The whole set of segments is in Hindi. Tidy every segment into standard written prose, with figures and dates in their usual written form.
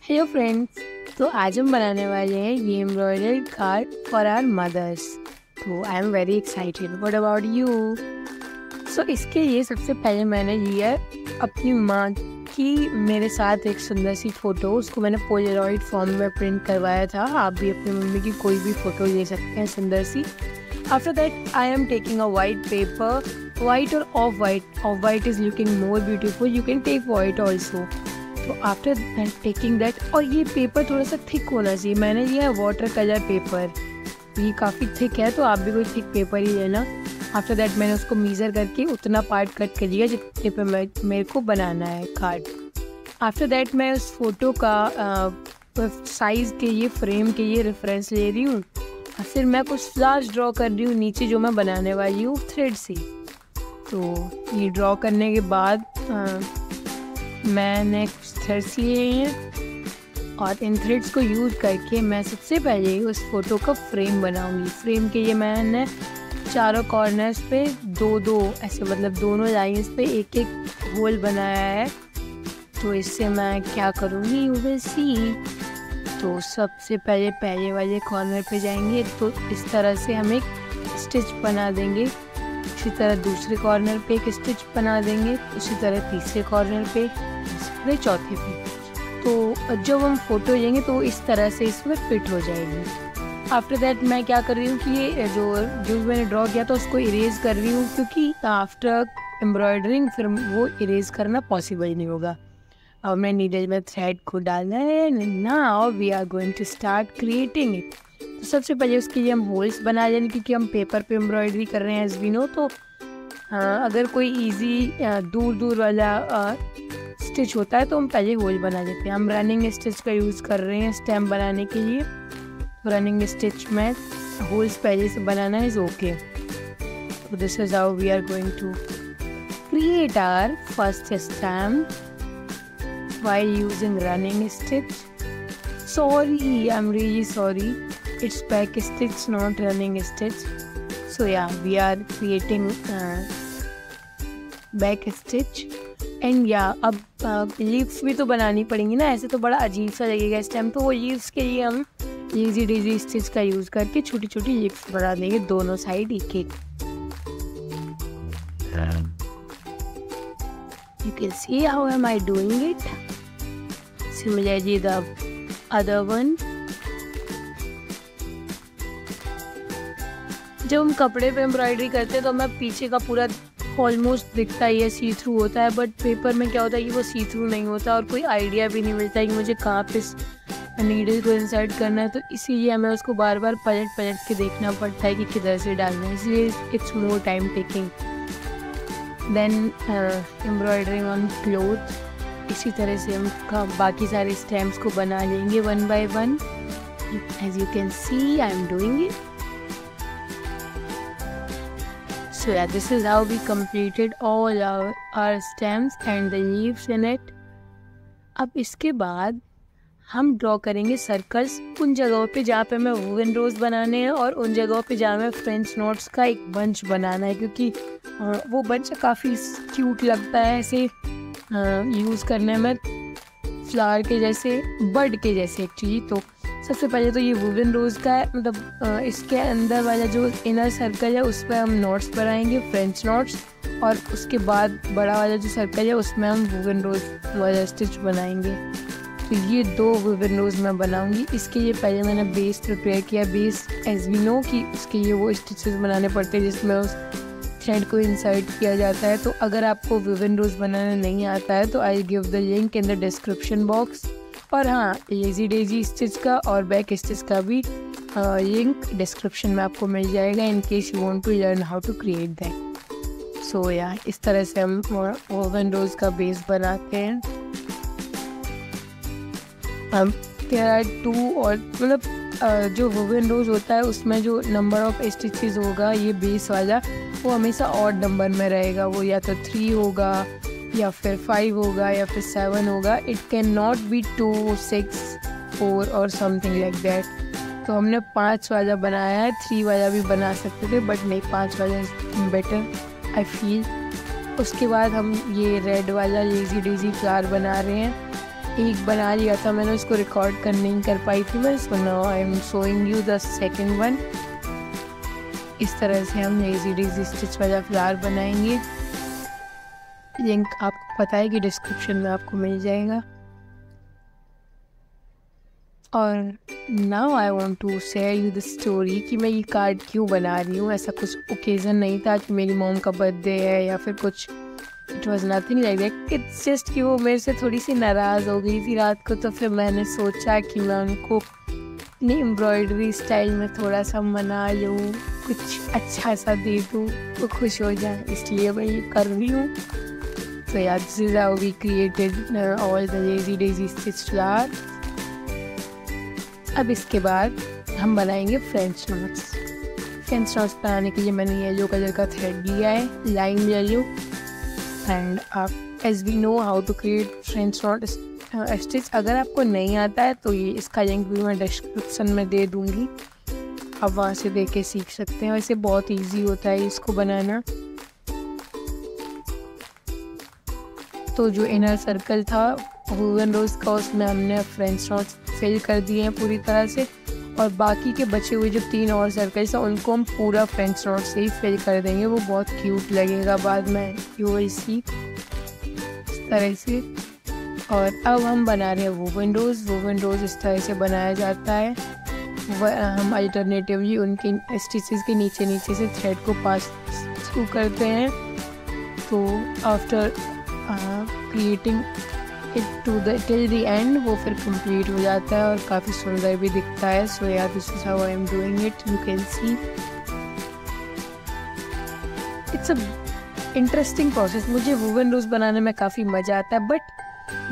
Hello friends. तो आज हम बनाने वाले हैं ये embroidered card for our mothers. तो I am very excited. What about you? So इसके लिए सबसे पहले मैंने लिया है अपनी माँ की मेरे साथ एक सुंदर सी फ़ोटो। उसको मैंने पोलरॉइड फॉर्म में प्रिंट करवाया था। आप भी अपनी मम्मी की कोई भी फ़ोटो ले सकते हैं सुंदर सी। After that I am taking a white paper, white और off white. Off white is looking more beautiful, you can take white also. तो आफ्टर टेकिंग दैट, और ये पेपर थोड़ा सा थिक होना चाहिए। मैंने लिया है वाटर कलर पेपर, ये काफ़ी थिक है, तो आप भी कोई थिक पेपर ही लेना। आफ्टर दैट मैंने उसको मीज़र करके उतना पार्ट कट कर लिया जितने पे मेरे को बनाना है कार्ड। आफ्टर दैट मैं उस फोटो का साइज़ के ये फ्रेम के ये रेफरेंस ले रही हूँ और फिर मैं कुछ फ्लावर्स ड्रॉ कर रही हूँ नीचे जो मैं बनाने वाली हूँ थ्रेड से। तो ये ड्रॉ करने के बाद मैंने कुछ थ्रेड्स लिए हैं और इन थ्रेड्स को यूज़ करके मैं सबसे पहले उस फोटो का फ्रेम बनाऊंगी। फ्रेम के लिए मैंने चारों कॉर्नर्स पे दो दो ऐसे, मतलब दोनों लाइंस पे एक एक होल बनाया है। तो इससे मैं क्या करूँगी यू विल सी। तो सबसे पहले वाले कॉर्नर पे जाएंगे, तो इस तरह से हम एक स्टिच बना देंगे। इसी तरह दूसरे कॉर्नर पे एक स्टिच बना देंगे, इसी तरह तीसरे कॉर्नर पे, फिर चौथे पे। तो जब हम फोटो लेंगे तो इस तरह से इसमें फिट हो जाएगी। आफ्टर दैट मैं क्या कर रही हूँ कि ये जो मैंने ड्रॉ किया था उसको इरेज कर रही हूँ, क्योंकि आफ्टर एम्ब्रॉयडरिंग फिर वो इरेज करना पॉसिबल नहीं होगा। अब मैं नीडल में थ्रेड को डालना है। Now we are going to start creating it. तो सबसे पहले उसके लिए हम होल्स बना लेंगे, क्योंकि हम पेपर पे एम्ब्रॉयडरी कर रहे हैं एज वी नो। तो अगर कोई इजी दूर वाला स्टिच होता है तो हम पहले होल बना लेते हैं। हम रनिंग स्टिच का यूज़ कर रहे हैं स्टेम बनाने के लिए। रनिंग स्टिच में होल्स पहले से बनाना इज ओके। तो this is how we are going to create our first stem while using running stitch. Sorry, I'm really sorry. It's back stitch, not running stitch. So yeah, we are creating back stitch. And yeah, अब लीव्स भी तो बनानी पड़ेंगी ना, ऐसे तो बड़ा अजीब सा लगेगा इस टाइम। तो वो लीव्स के लिए हम इजी डेजी स्टिच का यूज़ करके छोटी छोटी लीव्स बना देंगे दोनों साइड एक एक। You can see how am I doing it. Similarly the other one. जब हम कपड़े पे एम्ब्रॉयडरी करते हैं तो हमें पीछे का पूरा ऑलमोस्ट दिखता ही है, सी थ्रू होता है। बट पेपर में क्या होता है कि वो सी थ्रू नहीं होता और कोई आइडिया भी नहीं मिलता है कि मुझे कहाँ पे नीडल को इंसर्ट करना है। तो इसीलिए हमें उसको बार बार पलट के देखना पड़ता है कि किधर से डालना है, इसलिए it's more time taking than embroidering on cloth. इसी तरह से हम बाकी सारे स्टेम्स को बना लेंगे one by one. As you can see I am doing it. So yeah, this is how we completed all our stems and the leaves in it. अब इसके बाद हम ड्रॉ करेंगे सर्कल्स उन जगहों पे जहाँ पे हमें वुवन रोज बनाने हैं और उन जगहों पे जहाँ हमें फ्रेंच नोट्स का एक बंच बनाना है, क्योंकि वो बंच काफ़ी क्यूट लगता है ऐसे यूज़ करने में, फ्लावर के जैसे, बर्ड के जैसे एक्चुअली। तो सबसे पहले तो ये वुवन रोज़ का है, मतलब इसके अंदर वाला जो इनर सर्कल है उस पर हम नोट्स बनाएंगे, फ्रेंच नोट्स, और उसके बाद बड़ा वाला जो सर्कल है उसमें हम वुवन रोज़ वाला स्टिच बनाएंगे। तो ये दो वुवन रोज़ मैं बनाऊंगी। इसके लिए पहले मैंने बेस प्रिपेयर किया। बेस एज वी नो कि उसके लिए वो स्टिचेस बनाने पड़ते हैं जिसमें उस थ्रेड को इंसर्ट किया जाता है। तो अगर आपको वुवन रोज़ बनाना नहीं आता है तो I give the link in the description box. और हाँ, इजी डेजी स्टिच का और बैक स्टिच का भी लिंक डिस्क्रिप्शन में आपको मिल जाएगा in case you want to learn how to create that. So या इस तरह से हम वुवन रोज़ का बेस बनाते हैं। देयर आर टू, और मतलब जो वुवन रोज़ होता है उसमें जो नंबर ऑफ स्टिचेस होगा ये बेस वाला, वो हमेशा ऑड नंबर में रहेगा। वो या तो 3 होगा या फिर 5 होगा या फिर 7 होगा। इट कैन नॉट बी 2, 6, 4 और समथिंग लाइक दैट। तो हमने 5 वाला बनाया है, 3 वाला भी बना सकते थे बट नहीं, 5 वाला बेटर आई फील। उसके बाद हम ये रेड वाला लेजी डेजी फ्लावर बना रहे हैं। एक बना लिया था मैंने, उसको रिकॉर्ड कर नहीं कर पाई थी मैं। So now I am showing you the second one. इस तरह से हम लेजी डेजी स्टिच वाला फ्लावर बनाएंगे। लिंक आपको पता है कि डिस्क्रिप्शन में आपको मिल जाएगा। और now I want to share you the story कि मैं ये कार्ड क्यों बना रही हूँ। ऐसा कुछ ओकेज़न नहीं था कि मेरी मॉम का बर्थडे है या फिर कुछ, it was nothing like that. It's just कि वो मेरे से थोड़ी सी नाराज़ हो गई थी रात को, तो फिर मैंने सोचा कि मैं उनको अपनी एम्ब्रॉयडरी स्टाइल में थोड़ा सा मना लूँ, कुछ अच्छा सा दे दूँ, वो खुश हो जाए, इसलिए मैं ये कर रही हूँ। So yeah, this is how we created all the lazy daisy stitch flower. अब इसके बाद हम बनाएंगे फ्रेंच नॉट्स। फ्रेंच नॉट्स बनाने के लिए मैंने येलो कलर का थ्रेड लिया है, लाइम येलो। एंड आप as we know how to create French knot stitch. अगर आपको नहीं आता है तो ये इसका लिंक भी मैं डिस्क्रिप्शन में दे दूँगी, आप वहाँ से देख के सीख सकते हैं। वैसे बहुत ईजी होता है इसको बनाना। तो जो इनर सर्कल था वूवन रोज का, उसमें हमने फ्रेंच नॉट्स फिल कर दिए हैं पूरी तरह से, और बाकी के बचे हुए जो 3 और सर्कल्स हैं उनको हम पूरा फ्रेंच नॉट से ही फिल कर देंगे। वो बहुत क्यूट लगेगा बाद में, यू विल सी, इस तरह से। और अब हम बना रहे हैं वूवन रोज। वूवन रोज इस तरह से बनाया जाता है। हम अल्टरनेटिवली उनके स्टिचेस के नीचे नीचे से थ्रेड को पास थ्रू करते हैं। तो after creating it to the till the end वो फिर कंप्लीट हो जाता है और काफ़ी सुंदर भी दिखता है। So yeah this is how I am doing it, you can see. It's a interesting process. मुझे वूवन रोज बनाने में काफ़ी मज़ा आता है, but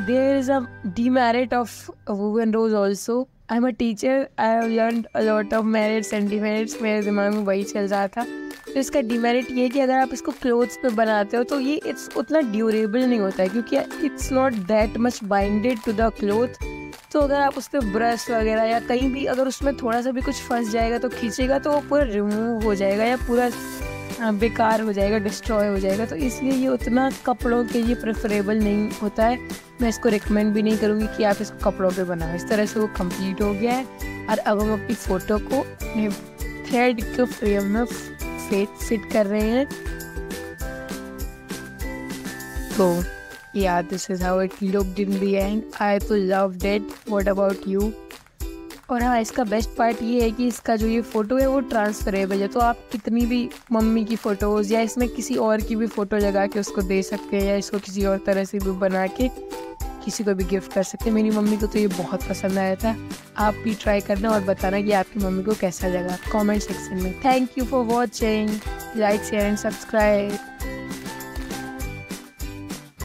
there is a demerit of woven rose also. I am a teacher, I have learned a lot of merits and demerits. मेरे दिमाग में वही चल रहा था। तो इसका डिमेरिट ये है कि अगर आप इसको क्लोथ्स पे बनाते हो तो ये इट्स उतना ड्यूरेबल नहीं होता है, क्योंकि it's not that much binded to the cloth. तो अगर आप उस पर ब्रश वगैरह या कहीं भी अगर उसमें थोड़ा सा भी कुछ फंस जाएगा तो खींचेगा तो वो पूरा रिमूव हो जाएगा या पूरा बेकार हो जाएगा, डिस्ट्रॉय हो जाएगा। तो इसलिए ये उतना कपड़ों के लिए प्रेफरेबल नहीं होता है। मैं इसको रिकमेंड भी नहीं करूँगी कि आप इसको कपड़ों पे बनाओ। इस तरह से वो कंप्लीट हो गया है। और अब हम अपनी फ़ोटो को थ्रेड के फ्रेम में फिट कर रहे हैं। तो yeah, this is how it looked in the end. I तो loved it. What about you? और हाँ, इसका बेस्ट पार्ट ये है कि इसका जो ये फ़ोटो है वो ट्रांसफरेबल है। तो आप कितनी भी मम्मी की फ़ोटोज़ या इसमें किसी और की भी फ़ोटो लगा के उसको दे सकते हैं, या इसको किसी और तरह से भी बना के किसी को भी गिफ्ट कर सकते हैं। मेरी मम्मी को तो ये बहुत पसंद आया था। आप भी ट्राई करना और बताना कि आपकी मम्मी को कैसा लगा कमेंट सेक्शन में। Thank you for watching, like share and subscribe.